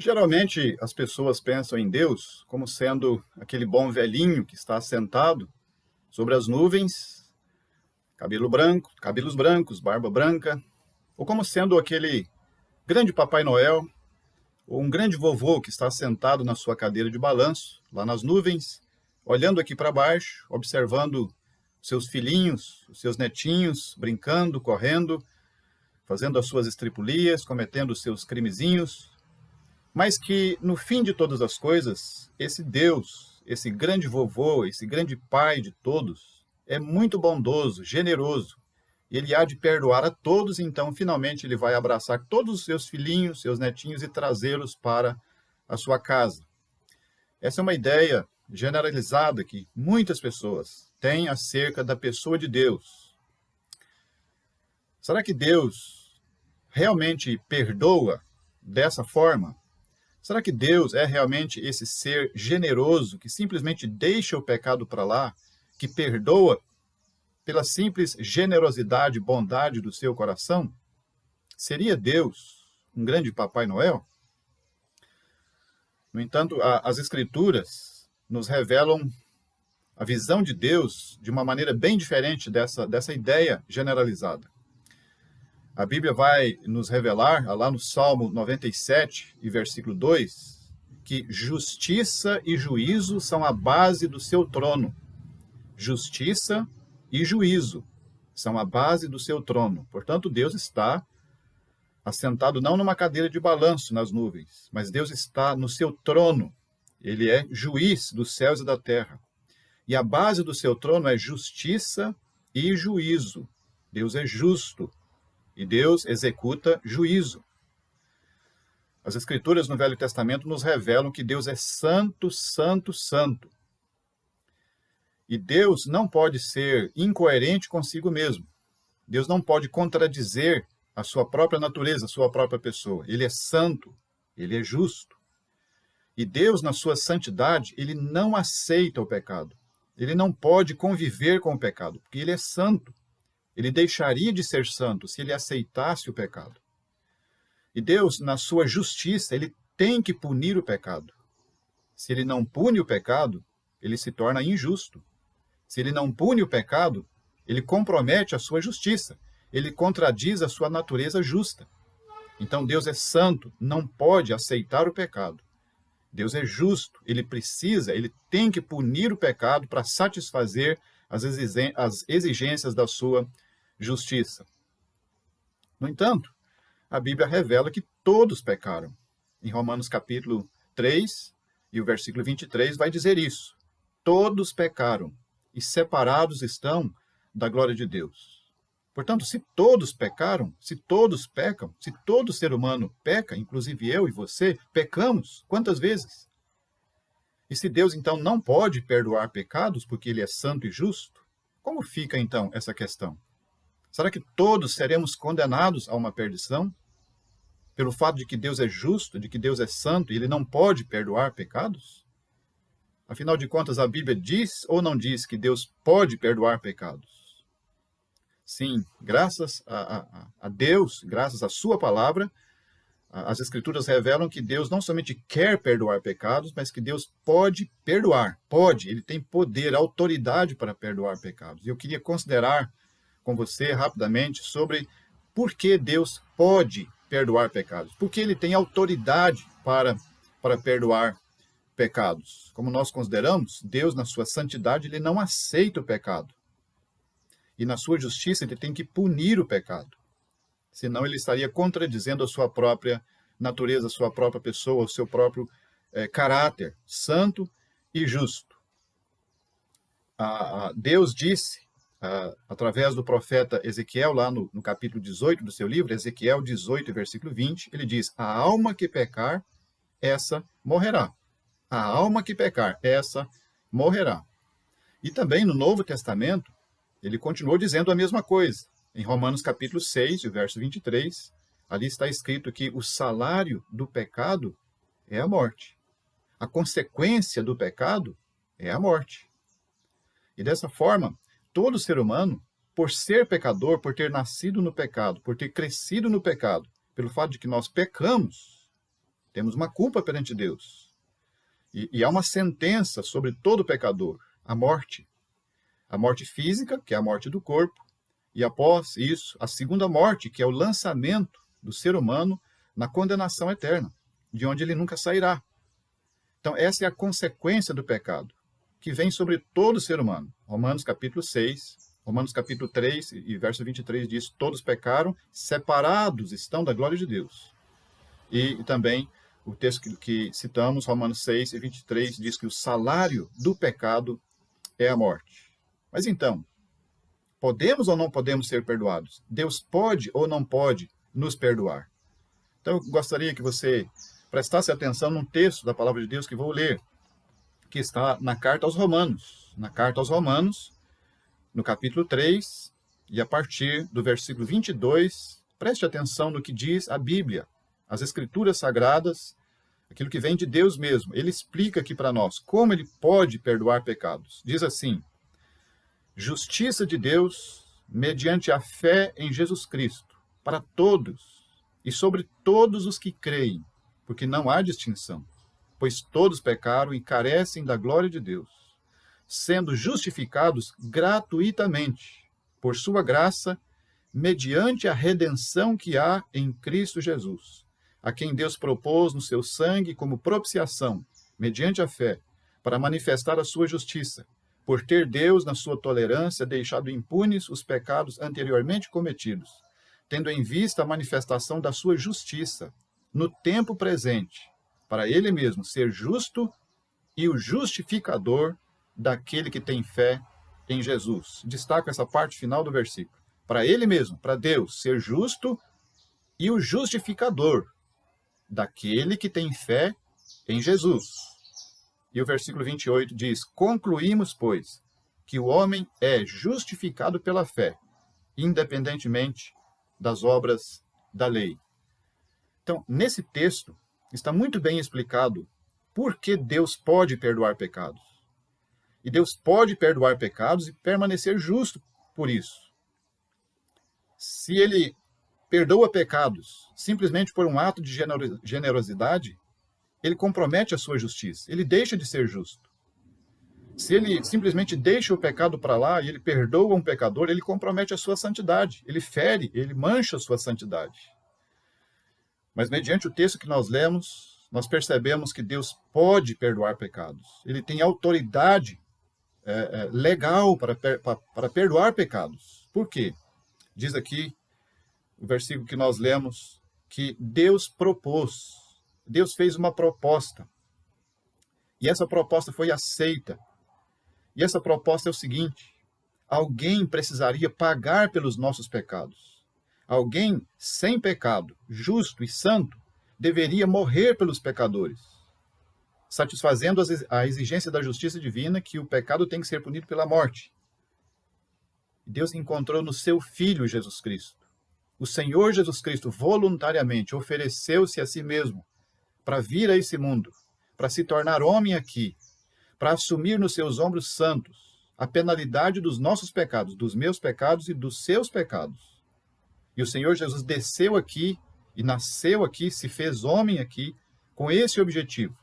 Geralmente, as pessoas pensam em Deus como sendo aquele bom velhinho que está sentado sobre as nuvens, cabelo branco, cabelos brancos, barba branca, ou como sendo aquele grande Papai Noel, ou um grande vovô que está sentado na sua cadeira de balanço, lá nas nuvens, olhando aqui para baixo, observando seus filhinhos, os seus netinhos, brincando, correndo, fazendo as suas estripulias, cometendo os seus crimezinhos, mas que, no fim de todas as coisas, esse Deus, esse grande vovô, esse grande pai de todos, é muito bondoso, generoso, e ele há de perdoar a todos, então, finalmente, ele vai abraçar todos os seus filhinhos, seus netinhos, e trazê-los para a sua casa. Essa é uma ideia generalizada que muitas pessoas têm acerca da pessoa de Deus. Será que Deus realmente perdoa dessa forma? Será que Deus é realmente esse ser generoso que simplesmente deixa o pecado para lá, que perdoa pela simples generosidade e bondade do seu coração? Seria Deus um grande Papai Noel? No entanto, as Escrituras nos revelam a visão de Deus de uma maneira bem diferente dessa ideia generalizada. A Bíblia vai nos revelar, lá no Salmo 97, e versículo 2, que justiça e juízo são a base do seu trono. Justiça e juízo são a base do seu trono. Portanto, Deus está assentado não numa cadeira de balanço nas nuvens, mas Deus está no seu trono. Ele é juiz dos céus e da terra. E a base do seu trono é justiça e juízo. Deus é justo. E Deus executa juízo. As Escrituras no Velho Testamento nos revelam que Deus é santo, santo, santo. E Deus não pode ser incoerente consigo mesmo. Deus não pode contradizer a sua própria natureza, a sua própria pessoa. Ele é santo, ele é justo. E Deus, na sua santidade, ele não aceita o pecado. Ele não pode conviver com o pecado, porque ele é santo. Ele deixaria de ser santo se ele aceitasse o pecado. E Deus, na sua justiça, ele tem que punir o pecado. Se ele não pune o pecado, ele se torna injusto. Se ele não pune o pecado, ele compromete a sua justiça. Ele contradiz a sua natureza justa. Então Deus é santo, não pode aceitar o pecado. Deus é justo, ele tem que punir o pecado para satisfazer as exigências da sua justiça. No entanto, a Bíblia revela que todos pecaram. Em Romanos capítulo 3 e o versículo 23 vai dizer isso. Todos pecaram e separados estão da glória de Deus. Portanto, se todos pecaram, se todos pecam, se todo ser humano peca, inclusive eu e você, pecamos, quantas vezes? E se Deus, então, não pode perdoar pecados porque ele é santo e justo, como fica, então, essa questão? Será que todos seremos condenados a uma perdição? Pelo fato de que Deus é justo, de que Deus é santo e ele não pode perdoar pecados? Afinal de contas, a Bíblia diz ou não diz que Deus pode perdoar pecados? Sim, graças a Deus, graças à sua palavra, as Escrituras revelam que Deus não somente quer perdoar pecados, mas que Deus pode perdoar. Pode, ele tem poder, autoridade para perdoar pecados. E eu queria considerar com você rapidamente sobre por que Deus pode perdoar pecados. Porque ele tem autoridade para perdoar pecados. Como nós consideramos, Deus, na sua santidade, ele não aceita o pecado. E na sua justiça, ele tem que punir o pecado. Senão ele estaria contradizendo a sua própria natureza, a sua própria pessoa, o seu próprio caráter, santo e justo. Deus disse, através do profeta Ezequiel, lá no capítulo 18 do seu livro, Ezequiel 18, versículo 20, ele diz, a alma que pecar, essa morrerá. A alma que pecar, essa morrerá. E também no Novo Testamento, ele continuou dizendo a mesma coisa. Em Romanos capítulo 6, o verso 23, ali está escrito que o salário do pecado é a morte. A consequência do pecado é a morte. E dessa forma, todo ser humano, por ser pecador, por ter nascido no pecado, por ter crescido no pecado, pelo fato de que nós pecamos, Temos uma culpa perante Deus. E há uma sentença sobre todo pecador, a morte. A morte física, que é a morte do corpo, e após isso, a segunda morte, que é o lançamento do ser humano na condenação eterna, de onde ele nunca sairá. Então, essa é a consequência do pecado, que vem sobre todo ser humano. Romanos capítulo 6, Romanos capítulo 3 e verso 23 diz: todos pecaram, separados estão da glória de Deus. E também o texto que citamos, Romanos 6 e 23, diz que o salário do pecado é a morte. Mas então, podemos ou não podemos ser perdoados? Deus pode ou não pode nos perdoar? Então, eu gostaria que você prestasse atenção num texto da palavra de Deus que vou ler, que está na carta aos Romanos. Na carta aos Romanos, no capítulo 3, e a partir do versículo 22, preste atenção no que diz a Bíblia, as Escrituras Sagradas, aquilo que vem de Deus mesmo. Ele explica aqui para nós como ele pode perdoar pecados. Diz assim: justiça de Deus mediante a fé em Jesus Cristo, para todos e sobre todos os que creem, porque não há distinção, pois todos pecaram e carecem da glória de Deus, sendo justificados gratuitamente, por sua graça, mediante a redenção que há em Cristo Jesus, a quem Deus propôs no seu sangue como propiciação, mediante a fé, para manifestar a sua justiça, por ter Deus, na sua tolerância, deixado impunes os pecados anteriormente cometidos, tendo em vista a manifestação da sua justiça, no tempo presente, para ele mesmo ser justo e o justificador daquele que tem fé em Jesus. Destaco essa parte final do versículo. Para ele mesmo, para Deus, ser justo e o justificador daquele que tem fé em Jesus. E o versículo 28 diz: concluímos, pois, que o homem é justificado pela fé, independentemente das obras da lei. Então, nesse texto, está muito bem explicado por que Deus pode perdoar pecados. E Deus pode perdoar pecados e permanecer justo por isso. Se ele perdoa pecados simplesmente por um ato de generosidade, ele compromete a sua justiça, ele deixa de ser justo. Se ele simplesmente deixa o pecado para lá e ele perdoa um pecador, ele compromete a sua santidade, ele fere, ele mancha a sua santidade. Mas mediante o texto que nós lemos, nós percebemos que Deus pode perdoar pecados. Ele tem autoridade legal para perdoar pecados. Por quê? Diz aqui o versículo que nós lemos que Deus propôs, Deus fez uma proposta. E essa proposta foi aceita. E essa proposta é o seguinte: alguém precisaria pagar pelos nossos pecados. Alguém sem pecado, justo e santo, deveria morrer pelos pecadores, satisfazendo a exigência da justiça divina, que o pecado tem que ser punido pela morte. Deus encontrou no seu Filho Jesus Cristo. O Senhor Jesus Cristo voluntariamente ofereceu-se a si mesmo para vir a esse mundo, para se tornar homem aqui, para assumir nos seus ombros santos a penalidade dos nossos pecados, dos meus pecados e dos seus pecados. E o Senhor Jesus desceu aqui e nasceu aqui, se fez homem aqui, com esse objetivo,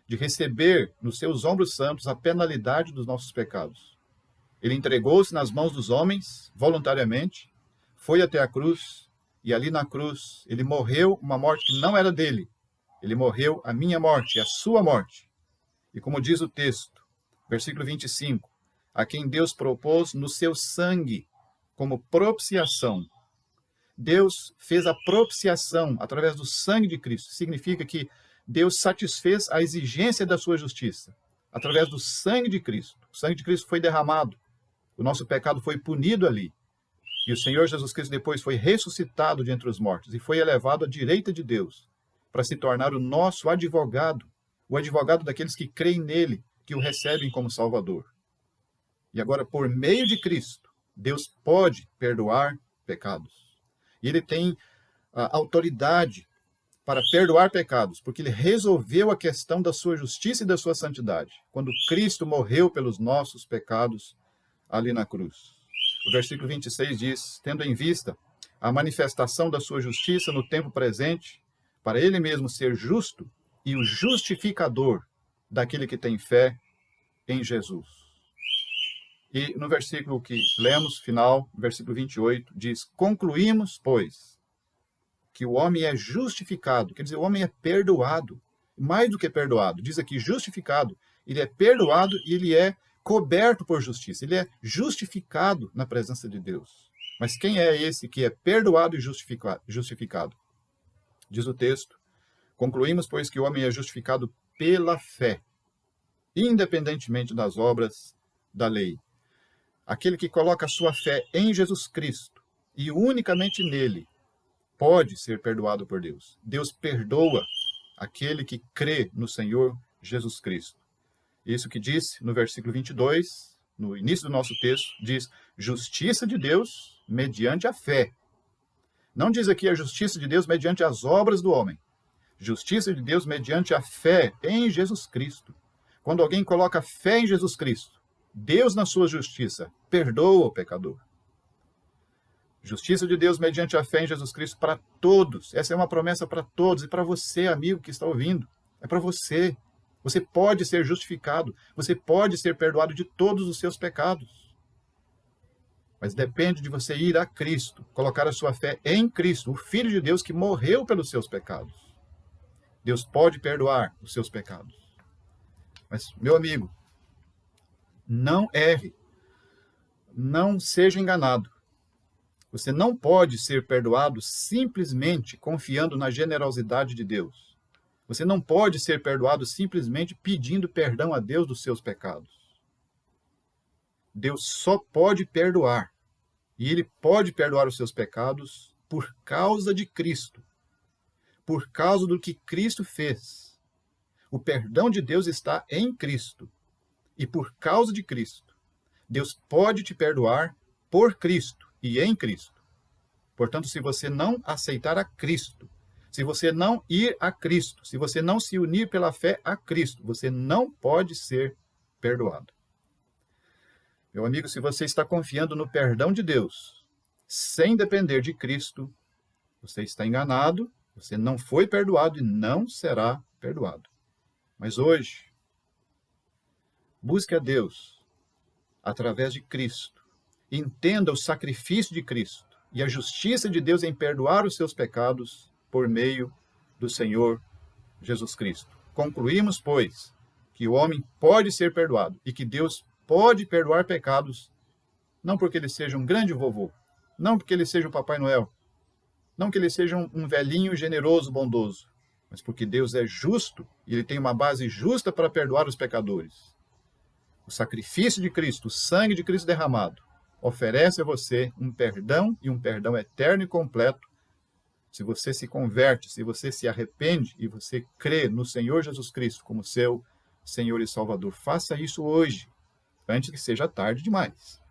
de receber nos seus ombros santos a penalidade dos nossos pecados. Ele entregou-se nas mãos dos homens, voluntariamente, foi até a cruz, e ali na cruz ele morreu uma morte que não era dele. Ele morreu a minha morte, a sua morte. E como diz o texto, versículo 25, a quem Deus propôs no seu sangue como propiciação. Deus fez a propiciação através do sangue de Cristo. Significa que Deus satisfez a exigência da sua justiça através do sangue de Cristo. O sangue de Cristo foi derramado. O nosso pecado foi punido ali. E o Senhor Jesus Cristo depois foi ressuscitado de entre os mortos e foi elevado à direita de Deus para se tornar o nosso advogado, o advogado daqueles que creem nele, que o recebem como Salvador. E agora, por meio de Cristo, Deus pode perdoar pecados. E ele tem a autoridade para perdoar pecados, porque ele resolveu a questão da sua justiça e da sua santidade, quando Cristo morreu pelos nossos pecados ali na cruz. O versículo 26 diz: tendo em vista a manifestação da sua justiça no tempo presente, para ele mesmo ser justo e o justificador daquele que tem fé em Jesus. E no versículo que lemos, final, versículo 28, diz: concluímos, pois, que o homem é justificado, quer dizer, o homem é perdoado, mais do que perdoado, diz aqui justificado, ele é perdoado e ele é coberto por justiça, ele é justificado na presença de Deus. Mas quem é esse que é perdoado e justificado? Diz o texto: concluímos, pois, que o homem é justificado pela fé, independentemente das obras da lei. Aquele que coloca a sua fé em Jesus Cristo e unicamente nele pode ser perdoado por Deus. Deus perdoa aquele que crê no Senhor Jesus Cristo. Isso que disse no versículo 22, no início do nosso texto, diz: justiça de Deus mediante a fé. Não diz aqui a justiça de Deus mediante as obras do homem. Justiça de Deus mediante a fé em Jesus Cristo. Quando alguém coloca fé em Jesus Cristo, Deus, na sua justiça, perdoa o pecador. Justiça de Deus mediante a fé em Jesus Cristo para todos. Essa é uma promessa para todos. E para você, amigo que está ouvindo. É para você. Você pode ser justificado. Você pode ser perdoado de todos os seus pecados. Mas depende de você ir a Cristo, colocar a sua fé em Cristo, o Filho de Deus que morreu pelos seus pecados. Deus pode perdoar os seus pecados. Mas, meu amigo, não erre. Não seja enganado. Você não pode ser perdoado simplesmente confiando na generosidade de Deus. Você não pode ser perdoado simplesmente pedindo perdão a Deus dos seus pecados. Deus só pode perdoar. E Ele pode perdoar os seus pecados por causa de Cristo. Por causa do que Cristo fez. O perdão de Deus está em Cristo. E por causa de Cristo, Deus pode te perdoar por Cristo e em Cristo. Portanto, se você não aceitar a Cristo, se você não ir a Cristo, se você não se unir pela fé a Cristo, você não pode ser perdoado. Meu amigo, se você está confiando no perdão de Deus, sem depender de Cristo, você está enganado, você não foi perdoado e não será perdoado. Mas hoje, busque a Deus através de Cristo. Entenda o sacrifício de Cristo e a justiça de Deus em perdoar os seus pecados por meio do Senhor Jesus Cristo. Concluímos, pois, que o homem pode ser perdoado e que Deus pode perdoar pecados, não porque ele seja um grande vovô, não porque ele seja o Papai Noel, não que ele seja um velhinho generoso, bondoso, mas porque Deus é justo e ele tem uma base justa para perdoar os pecadores. O sacrifício de Cristo, o sangue de Cristo derramado, oferece a você um perdão e um perdão eterno e completo. Se você se converte, se você se arrepende e você crê no Senhor Jesus Cristo como seu Senhor e Salvador, faça isso hoje, antes que seja tarde demais.